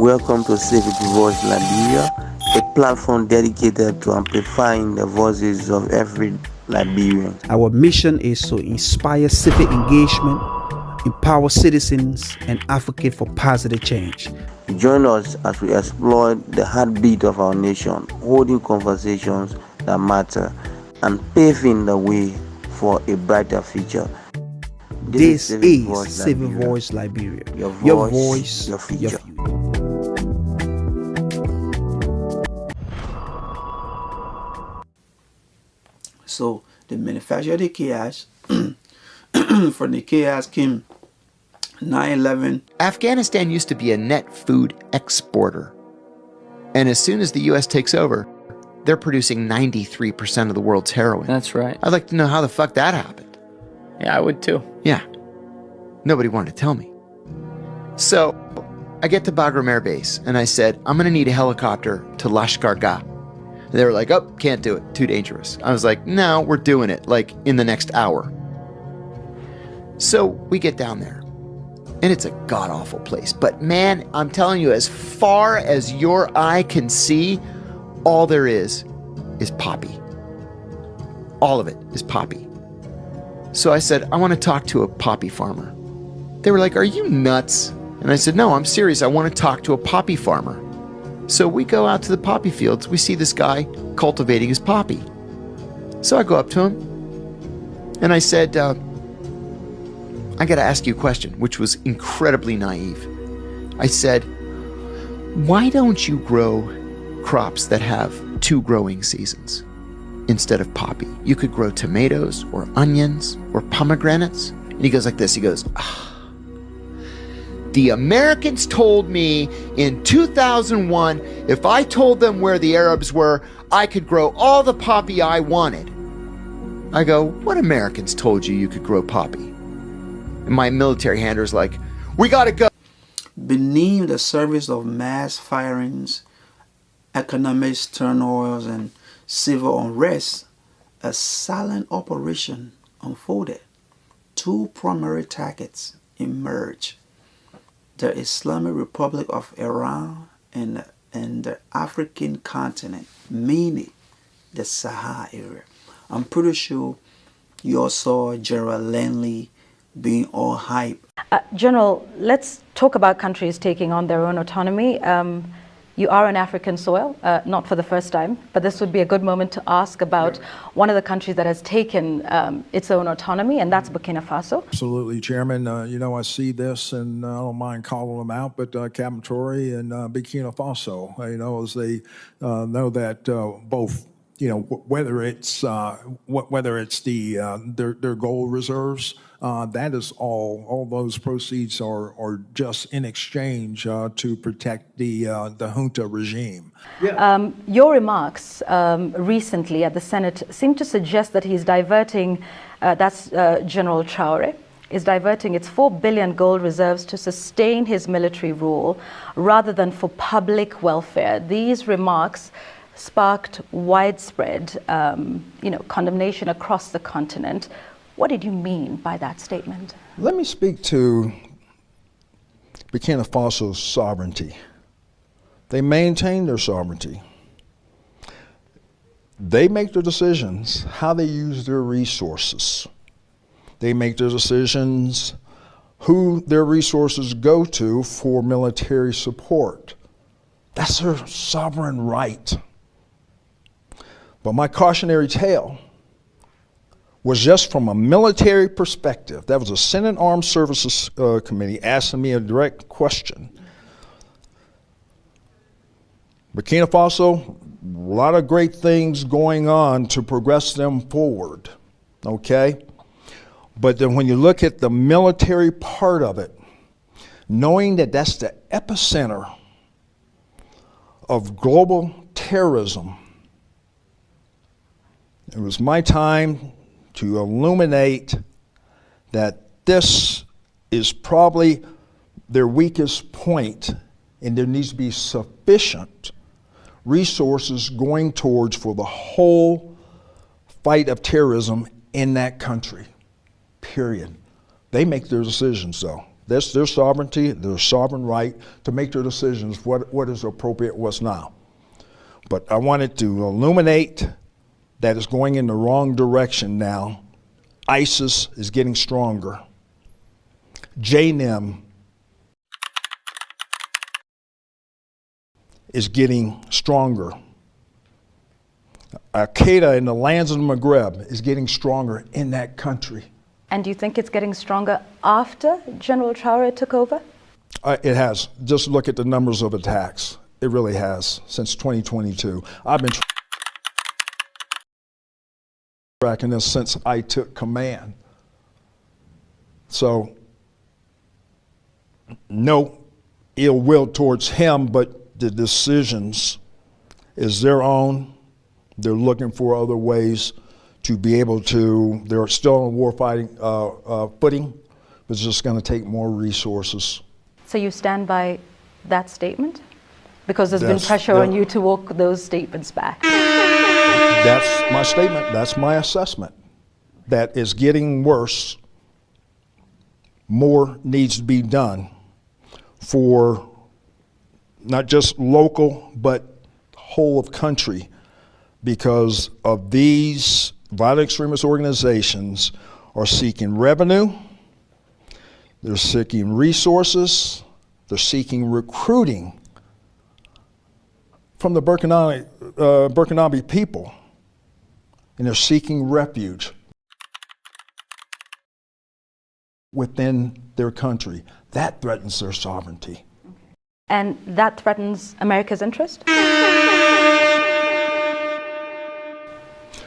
Welcome to Save It Voice Liberia, a platform dedicated to amplifying the voices of every Liberian. Our mission is to inspire civic engagement, empower citizens, and advocate for positive change. Join us as we explore the heartbeat of our nation, holding conversations that matter and paving the way for a brighter future. This is Save It Voice Liberia. Your voice, your future. So the manufacturer of the chaos from the chaos came 9/11. Afghanistan used to be a net food exporter. And as soon as the U.S. takes over, they're producing 93% of the world's heroin. That's right. I'd like to know how the fuck that happened. Yeah, I would too. Yeah. Nobody wanted to tell me. So I get to Bagram Air Base and I said, I'm going to need a helicopter to Lashkar Gah. They were like, oh, can't do it. Too dangerous. I was like, no, we're doing it, like in the next hour. So we get down there. And it's a god-awful place. But man, I'm telling you, as far as your eye can see, all there is poppy. All of it is poppy. So I said, I want to talk to a poppy farmer. They were like, are you nuts? And I said, no, I'm serious. I want to talk to a poppy farmer. So we go out to the poppy fields. We see this guy cultivating his poppy. So I go up to him and I said, I got to ask you a question, which was incredibly naive. I said, why don't you grow crops that have 2 growing seasons instead of poppy? You could grow tomatoes or onions or pomegranates. And he goes like this. He goes, the Americans told me in 2001, if I told them where the Arabs were, I could grow all the poppy I wanted. I go, what Americans told you you could grow poppy? And my military handler's like, we gotta go. Beneath the surface of mass firings, economic turmoils, and civil unrest, a silent operation unfolded. 2 primary targets emerged: the Islamic Republic of Iran and the African continent, meaning the Sahara area. I'm pretty sure you all saw General Langley being all hype. General, let's talk about countries taking on their own autonomy. You are on African soil, not for the first time, but this would be a good moment to ask about one of the countries that has taken its own autonomy, and that's Burkina Faso. Absolutely, Chairman. I see this, and I don't mind calling them out, but Captain Tory and Burkina Faso, as they know that both, whether it's their gold reserves, that is all those proceeds are just in exchange to protect the junta regime. Your remarks recently at the Senate seem to suggest that he's diverting, General Traore, is diverting its 4 billion gold reserves to sustain his military rule rather than for public welfare. These remarks sparked widespread condemnation across the continent. What did you mean by that statement? Let me speak to Burkina Faso's sovereignty. They maintain their sovereignty. They make their decisions how they use their resources. They make their decisions who their resources go to for military support. That's their sovereign right. But my cautionary tale was just from a military perspective. That was a Senate Armed Services Committee asking me a direct question. Burkina Faso, a lot of great things going on to progress them forward, okay? But then when you look at the military part of it, knowing that that's the epicenter of global terrorism, it was my time to illuminate that this is probably their weakest point, and there needs to be sufficient resources going towards for the whole fight of terrorism in that country, period. They make their decisions though. That's their sovereignty, their sovereign right to make their decisions, what is appropriate, what's not. But I wanted to illuminate that it's going in the wrong direction now. ISIS is getting stronger. JNIM is getting stronger. Al-Qaeda in the lands of the Maghreb is getting stronger in that country. And do you think it's getting stronger after General Traore took over? It has. Just look at the numbers of attacks. It really has, since 2022. I've been tracking this since I took command. So, no ill will towards him, but the decisions is their own. They're looking for other ways to be able to, they're still on warfighting footing, but it's just going to take more resources. So you stand by that statement? Because there's been pressure on you to walk those statements back. That's my statement. That's my assessment. That is getting worse. More needs to be done for not just local, but whole of country, because of these violent extremist organizations are seeking revenue, they're seeking resources, they're seeking recruiting from the Burkinabe people, and they're seeking refuge within their country. That threatens their sovereignty. And that threatens America's interest?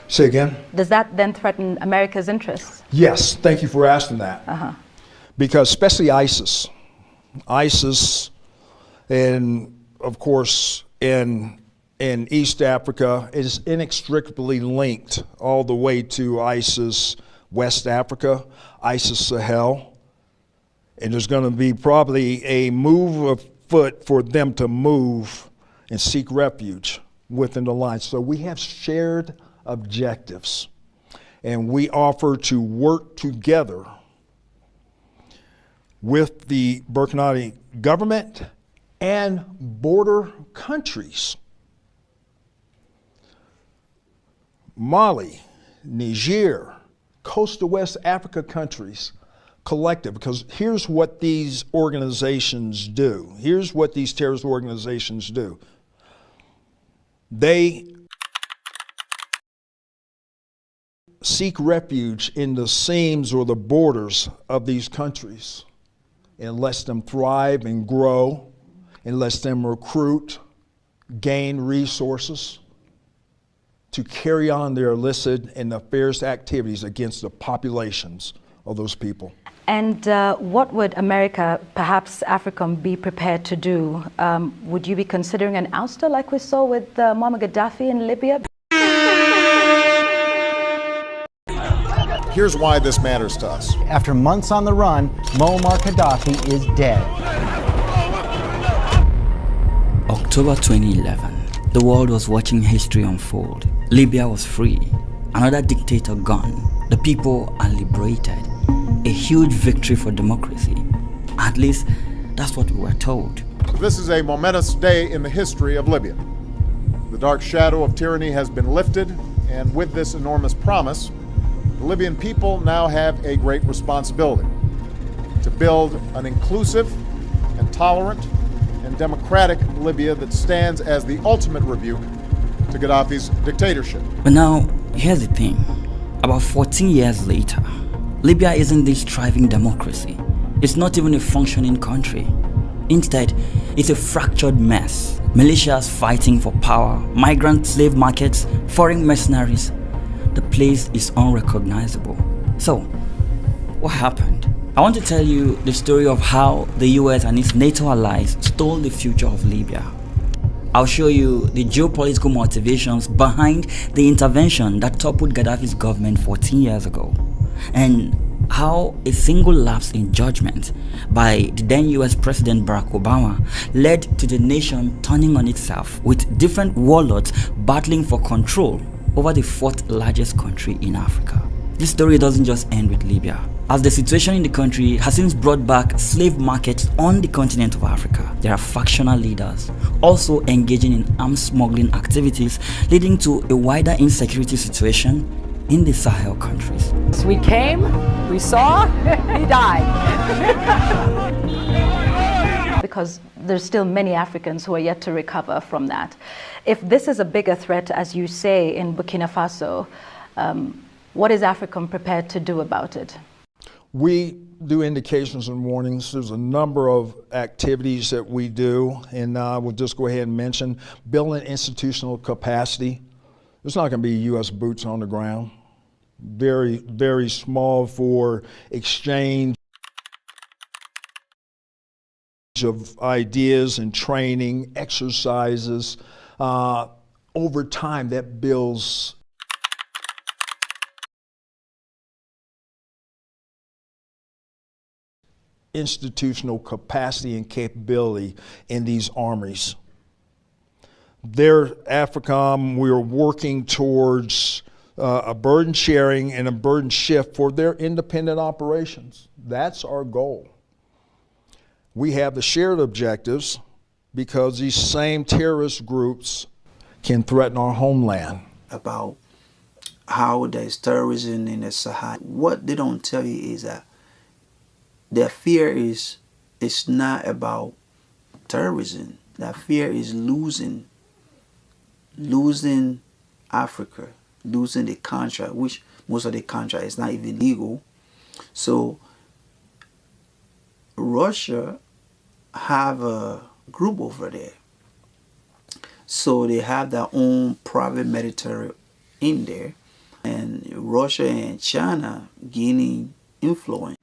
Say again? Does that then threaten America's interests? Yes, thank you for asking that. Because especially ISIS, and of course in East Africa is inextricably linked all the way to ISIS West Africa, ISIS Sahel, and there's going to be probably a move afoot for them to move and seek refuge within the line. So we have shared objectives, and we offer to work together with the Burkinabe government and border countries. Mali, Niger, coastal West Africa countries, collective, because here's what these organizations do. Here's what these terrorist organizations do. They seek refuge in the seams or the borders of these countries and lets them thrive and grow and lets them recruit, gain resources to carry on their illicit and nefarious activities against the populations of those people. And what would America, perhaps AFRICOM, be prepared to do? Would you be considering an ouster like we saw with Muammar Gaddafi in Libya? Here's why this matters to us. After months on the run, Muammar Gaddafi is dead. October 2011. The world was watching history unfold. Libya was free. Another dictator gone. The people are liberated. A huge victory for democracy. At least, that's what we were told. This is a momentous day in the history of Libya. The dark shadow of tyranny has been lifted, and with this enormous promise, the Libyan people now have a great responsibility to build an inclusive and tolerant and democratic Libya that stands as the ultimate rebuke to Gaddafi's dictatorship. But now, here's the thing. About 14 years later, Libya isn't this thriving democracy. It's not even a functioning country. Instead, it's a fractured mess. Militias fighting for power, migrant slave markets, foreign mercenaries. The place is unrecognizable. So, what happened? I want to tell you the story of how the US and its NATO allies stole the future of Libya. I'll show you the geopolitical motivations behind the intervention that toppled Gaddafi's government 14 years ago, and how a single lapse in judgment by the then US President Barack Obama led to the nation turning on itself, with different warlords battling for control over the fourth largest country in Africa. This story doesn't just end with Libya, as the situation in the country has since brought back slave markets on the continent of Africa. There are factional leaders also engaging in arms smuggling activities, leading to a wider insecurity situation in the Sahel countries. We came, we saw, he died. Because there's still many Africans who are yet to recover from that. If this is a bigger threat, as you say, in Burkina Faso, what is Africa prepared to do about it? We do indications and warnings. There's a number of activities that we do, and I will just go ahead and mention building institutional capacity. There's not going to be U.S. boots on the ground. Very, very small for exchange of ideas and training, exercises. Over time, that builds institutional capacity and capability in these armories. There, AFRICOM, we are working towards a burden sharing and a burden shift for their independent operations. That's our goal. We have the shared objectives because these same terrorist groups can threaten our homeland. About how there's terrorism in the Sahel. What they don't tell you is that their fear is it's not about terrorism. Their fear is losing Africa, losing the contract, which most of the contract is not even legal. So Russia have a group over there. So they have their own private military in there. And Russia and China gaining influence.